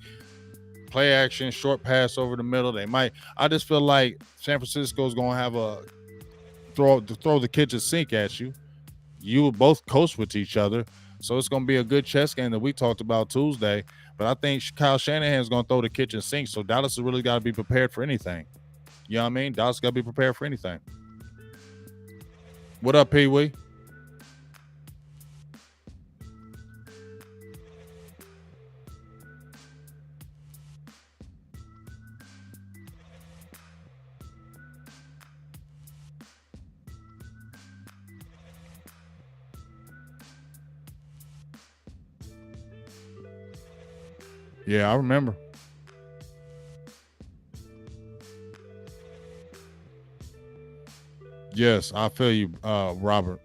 play action, short pass over the middle. They might. I just feel like San Francisco's going to have a throw the kitchen sink at you. You will both coach with each other. So it's going to be a good chess game that we talked about Tuesday. But I think Kyle Shanahan's going to throw the kitchen sink. So Dallas has really got to be prepared for anything. You know what I mean? Dallas got to be prepared for anything. What up, Pee Wee? Yeah, I remember. Yes, I feel you, Robert.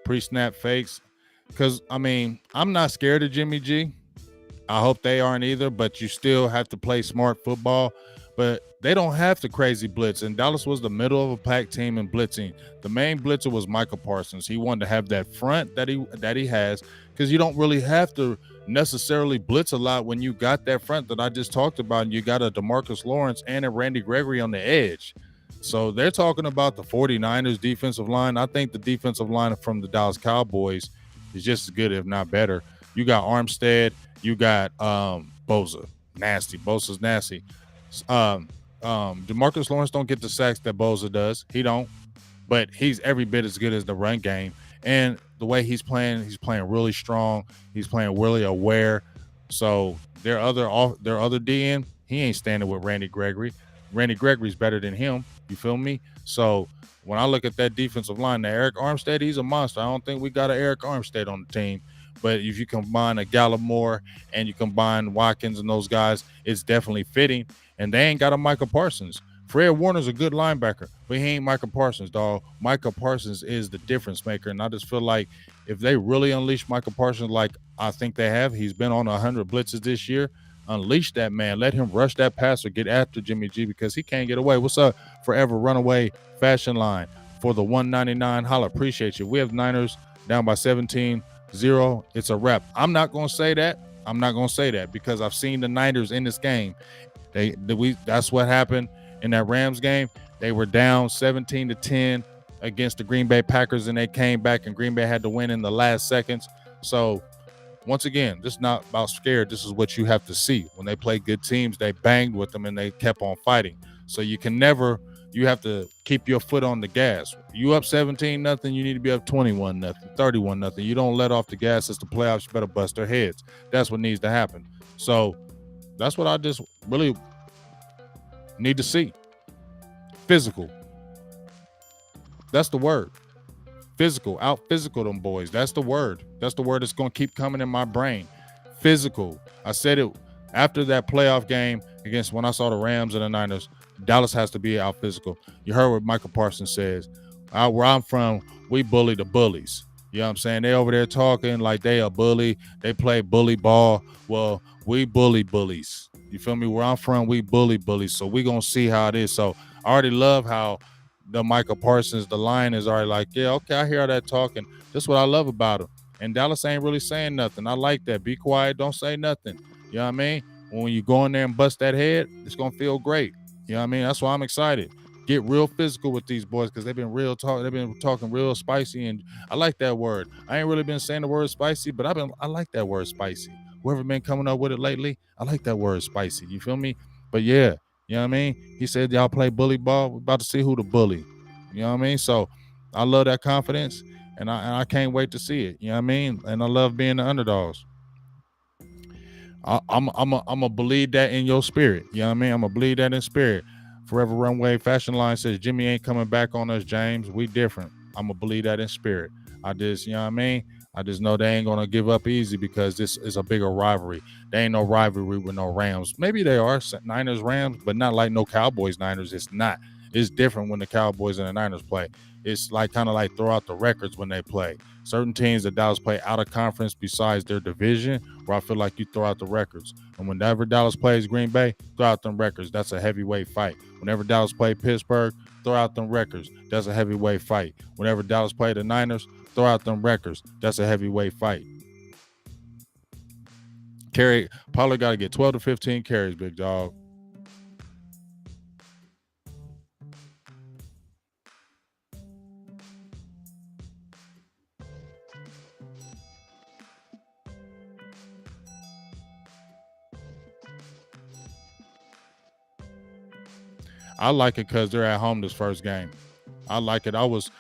Pre-snap fakes. Because, I mean, I'm not scared of Jimmy G. I hope they aren't either, but you still have to play smart football. But they don't have the crazy blitz. And Dallas was the middle of a pack team in blitzing. The main blitzer was Michael Parsons. He wanted to have that front that he has, because you don't really have to necessarily blitz a lot when you got that front that I just talked about, and you got a DeMarcus Lawrence and a Randy Gregory on the edge. So they're talking about the 49ers defensive line. I think the defensive line from the Dallas Cowboys is just as good, if not better. You got Armstead, you got Bosa. Nasty. Bosa's nasty. DeMarcus Lawrence don't get the sacks that Bosa does. He don't. But he's every bit as good as the run game. And the way he's playing really strong. He's playing really aware. So their other DN, he ain't standing with Randy Gregory. Randy Gregory's better than him. You feel me? So when I look at that defensive line, now Eric Armstead, he's a monster. I don't think we got an Eric Armstead on the team. But if you combine a Gallimore and you combine Watkins and those guys, it's definitely fitting. And they ain't got a Micah Parsons. Fred Warner's a good linebacker, but he ain't Micah Parsons, dog. Micah Parsons is the difference maker. And I just feel like if they really unleash Micah Parsons like I think they have, he's been on 100 blitzes this year, unleash that man. Let him rush that passer, get after Jimmy G, because he can't get away. What's up, Forever Runaway Fashion Line for the 199? Holla, appreciate you. We have Niners down by 17-0. It's a wrap. I'm not going to say that because I've seen the Niners in this game. That's what happened in that Rams game. They were down 17-10 against the Green Bay Packers, and they came back, and Green Bay had to win in the last seconds. So once again, this is not about scared. This is what you have to see. When they play good teams, they banged with them and they kept on fighting. So you have to keep your foot on the gas. You up 17-0, you need to be up 21-0, 31-0. You don't let off the gas. It's the playoffs. You better bust their heads. That's what needs to happen. So that's what I just really need to see. Physical. That's the word. Physical. Out physical them boys. That's the word. That's the word that's going to keep coming in my brain. Physical. I said it after that playoff game against when I saw the Rams and the Niners. Dallas has to be out physical. You heard what Michael Parsons says. Where I'm from, we bully the bullies. You know what I'm saying? They over there talking like they a bully. They play bully ball. Well, we bully bullies. You feel me? Where I'm from, we bully bullies. So we going to see how it is. So I already love how the Michael Parsons, the line is already like, yeah, okay, I hear all that talking. That's what I love about him. And Dallas ain't really saying nothing. I like that. Be quiet. Don't say nothing. You know what I mean? When you go in there and bust that head, it's going to feel great. You know what I mean? That's why I'm excited. Get real physical with these boys because they've been they've been talking real spicy, and I like that word. I ain't really been saying the word spicy, but I like that word spicy. Whoever been coming up with it lately, I like that word spicy. You feel me? But yeah, you know what I mean? He said y'all play bully ball. We're about to see who the bully. You know what I mean? So I love that confidence, and I can't wait to see it. You know what I mean? And I love being the underdogs. I'm gonna believe that in your spirit. You know what I mean? I'm gonna believe that in spirit. Forever Runway Fashion Line says Jimmy ain't coming back on us, James. We different. I'm gonna believe that in spirit. I just, you know what I mean? I just know they ain't gonna give up easy because this is a bigger rivalry. They ain't no rivalry with no Rams. Maybe they are Niners Rams, but not like no Cowboys Niners. It's not. It's different when the Cowboys and the Niners play. It's like kind of like throw out the records when they play. Certain teams that Dallas play out of conference besides their division, where I feel like you throw out the records. And whenever Dallas plays Green Bay, throw out them records. That's a heavyweight fight. Whenever Dallas play Pittsburgh, throw out them records. That's a heavyweight fight. Whenever Dallas play the Niners, throw out them records. That's a heavyweight fight. Pollard got to get 12 to 15 carries, big dog. I like it because they're at home this first game. I like it. I was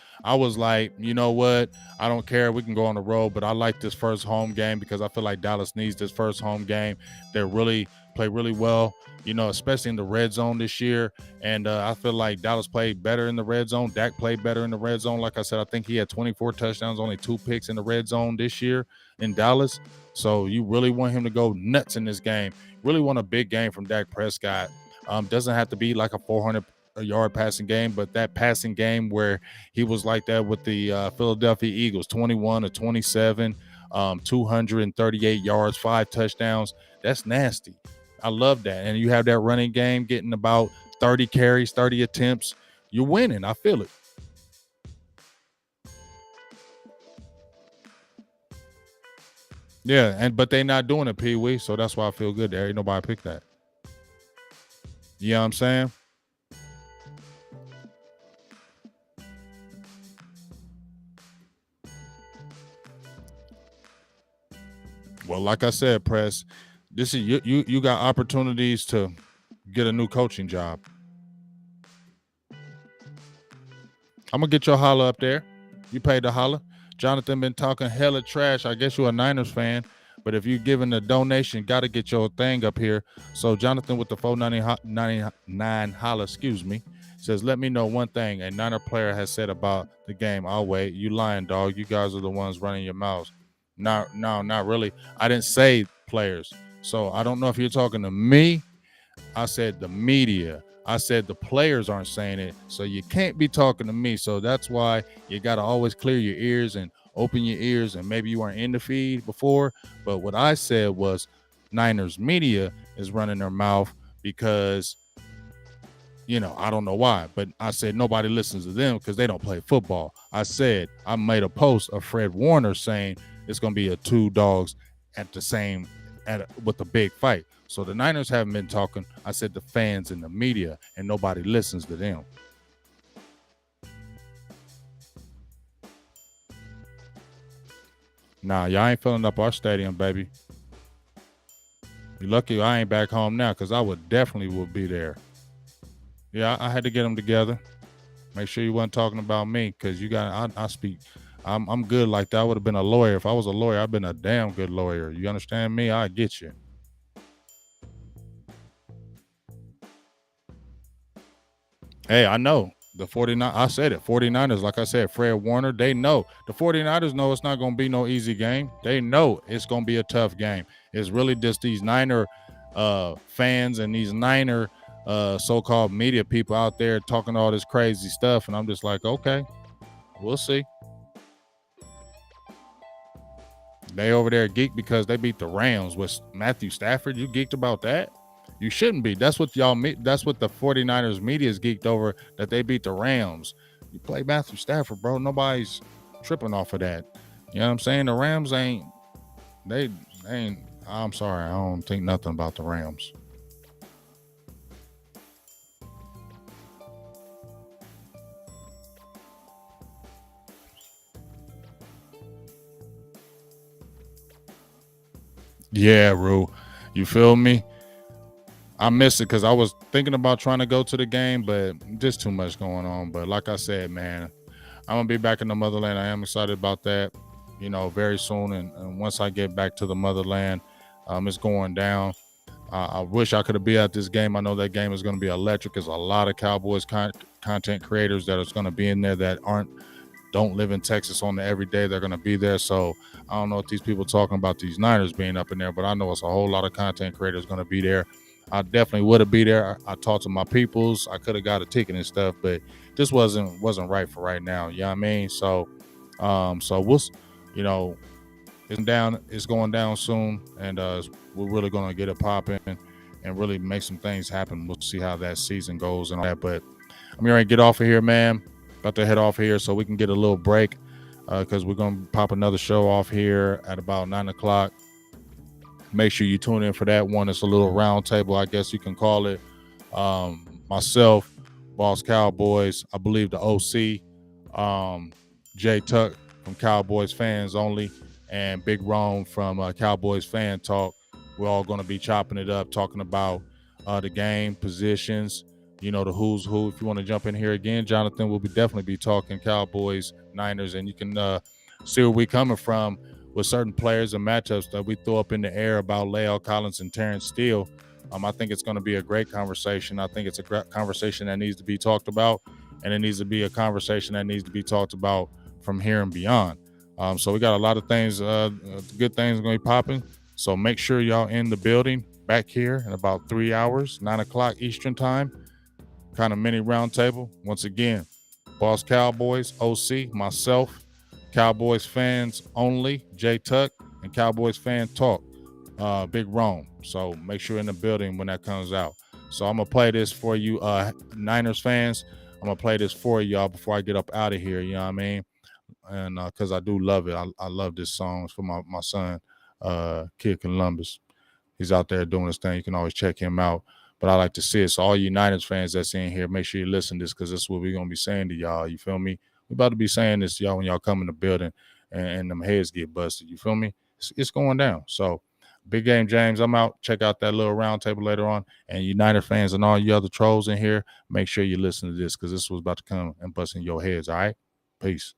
like, you know what? I don't care. We can go on the road, but I like this first home game because I feel like Dallas needs this first home game. They really play really well, you know, especially in the red zone this year. And I feel like Dallas played better in the red zone. Dak played better in the red zone. Like I said, I think he had 24 touchdowns, only 2 picks in the red zone this year in Dallas. So you really want him to go nuts in this game. Really want a big game from Dak Prescott. Doesn't have to be like a 400-yard passing game, but that passing game where he was like that with the Philadelphia Eagles, 21 to 27, 238 yards, 5 touchdowns. That's nasty. I love that. And you have that running game getting about 30 carries, 30 attempts. You're winning. I feel it. Yeah, but they not doing it, Pee Wee, so that's why I feel good. There ain't nobody picked that. You know what I'm saying? Well, like I said, Press, this is you got opportunities to get a new coaching job. I'm gonna get your holla up there. You paid the holla. Jonathan been talking hella trash. I guess you're a Niners fan, but if you giving a donation, got to get your thing up here. So Jonathan with the 499 holla, excuse me, says, let me know one thing a Niner player has said about the game. I'll wait. You lying, dog. You guys are the ones running your mouths. No, not really. I didn't say players. So I don't know if you're talking to me. I said the media. I said the players aren't saying it. So you can't be talking to me. So that's why you got to always clear your ears and open your ears. And maybe you weren't in the feed before. But what I said was Niners media is running their mouth because, I don't know why. But I said nobody listens to them because they don't play football. I made a post of Fred Warner saying it's going to be a 2 dogs with a big fight. So the Niners haven't been talking. I said the fans and the media, and nobody listens to them. Nah, y'all ain't filling up our stadium, baby. You lucky I ain't back home now, because I would be there. Yeah, I had to get them together. Make sure you wasn't talking about me, because I speak. I'm good like that. I would have been a lawyer. If I was a lawyer, I'd been a damn good lawyer. You understand me? I get you. Hey, I know. The 49, I said it. 49ers, like I said, Fred Warner, they know. The 49ers know it's not going to be no easy game. They know it's going to be a tough game. It's really just these Niner fans and these Niner so-called media people out there talking all this crazy stuff. And I'm just like, okay, we'll see. They over there geeked because they beat the Rams with Matthew Stafford. You geeked about that? You shouldn't be. That's what that's what the 49ers media is geeked over, that they beat the Rams. You play Matthew Stafford, bro. Nobody's tripping off of that. You know what I'm saying? The Rams they ain't, I'm sorry. I don't think nothing about the Rams. Yeah, Rue. You feel me? I missed it because I was thinking about trying to go to the game, but just too much going on. But like I said, man, I'm gonna be back in the motherland. I am excited about that, very soon. And once I get back to the motherland, it's going down. I wish I could have been at this game. I know that game is going to be electric. There's a lot of Cowboys content creators that are going to be in there that don't live in Texas on the everyday. They're going to be there. So I don't know if these people talking about these Niners being up in there, but I know it's a whole lot of content creators going to be there. I definitely would have be there. I talked to my peoples. I could have got a ticket and stuff, but this wasn't right for right now. You know what I mean? So, we'll, it's going down soon, and we're really going to get it popping and really make some things happen. We'll see how that season goes and all that. But I'm going to get off of here, man. About to head off here so we can get a little break because we're going to pop another show off here at about 9 o'clock. Make sure you tune in for that one. It's a little round table, I guess you can call it. Myself, Boss Cowboys, I believe the OC, Jay Tuck from Cowboys Fans Only, and Big Rome from Cowboys Fan Talk. We're all going to be chopping it up, talking about the game, positions, the who's who. If you want to jump in here again, Jonathan will definitely be talking Cowboys, Niners, and you can see where we're coming from with certain players and matchups that we throw up in the air about La'el Collins and Terrence Steele. I think it's going to be a great conversation. I think it's a great conversation that needs to be talked about, and it needs to be a conversation that needs to be talked about from here and beyond. So we got a lot of things, good things going to be popping. So make sure y'all in the building back here in about 3 hours, 9 o'clock Eastern time, kind of mini roundtable. Once again, Boss Cowboys, OC, myself, Cowboys fans only, J Tuck, and Cowboys fan talk, Big Rome. So make sure in the building when that comes out. So I'm gonna play this for you, Niners fans. I'm gonna play this for y'all before I get up out of here. You know what I mean? And because I do love it, I love this song. It's for my son, Kid Columbus. He's out there doing his thing. You can always check him out. But I like to see it. So all you Niners fans that's in here, make sure you listen to this because this is what we're gonna be saying to y'all. You feel me? We're about to be saying this to y'all when y'all come in the building and them heads get busted. You feel me? It's going down. So big game, James. I'm out. Check out that little round table later on. And United fans and all you other trolls in here, make sure you listen to this because this was about to come and bust in your heads. All right? Peace.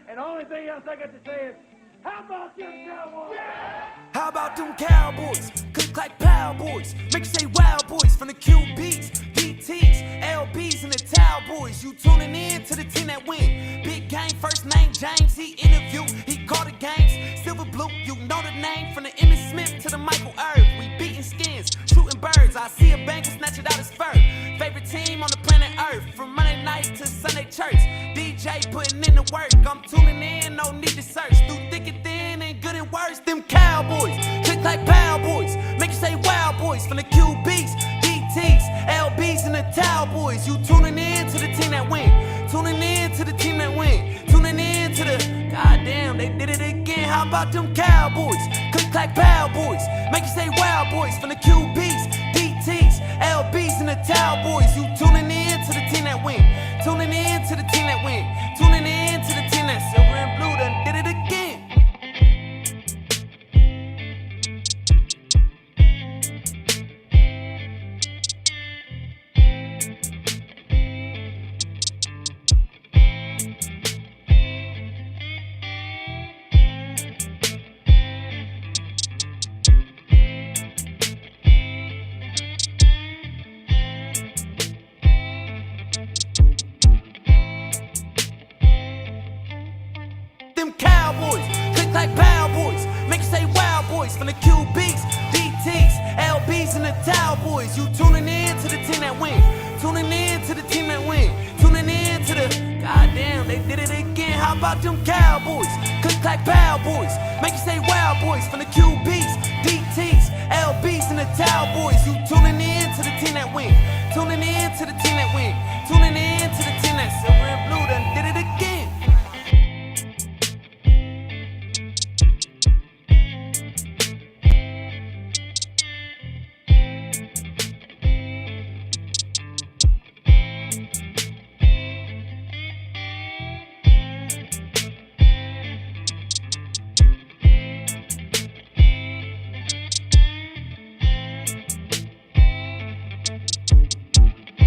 And the only thing else I got to say is, how about them Cowboys? Yeah! How about them Cowboys? Click like Pow Boys. Make you say wow boys from the QBs, DTs, LBs, and the Towel Boys. You tuning in to the team that win. Big game, first name James. He interviewed, he called the games. Silver blue, you know the name. From the Emmitt Smith to the Michael Irv. We beating skins, shooting birds. I see a Bengal snatch it out his fur. Favorite team on the planet Earth. From Monday night to Sunday church. DJ putting in the work. I'm tuning in, no need to search. Through thick and thin and good and worse. Them Cowboys, click like Pow Boys. Make you say wow boys from the QBs, DTs, LBs, and the Towel Boys. You tuning in to the team that win. Tuning in to the team that win. Tuning in to the goddamn, they did it again. How about them Cowboys? Click like Pow Boys. Make you say wow boys from the QBs, DTs, LBs, and the Towel Boys. You tuning in to the team that win. Tuning in to the team that win. Tuning in to the team that silver and blue done did it again. Cowboys, click like Pow Boys. Make you say wow boys from the QBs, DTs, LBs, and the Towel Boys. You tuning in to the team that win. Tuning in to the team that win. Tuning in to the goddamn, they did it again. How about them Cowboys? Click like Pow Boys. Make you say wow boys from the QBs, DTs, LBs, and the Towel Boys. You tuning in to the team that win. Tuning in to the team that win.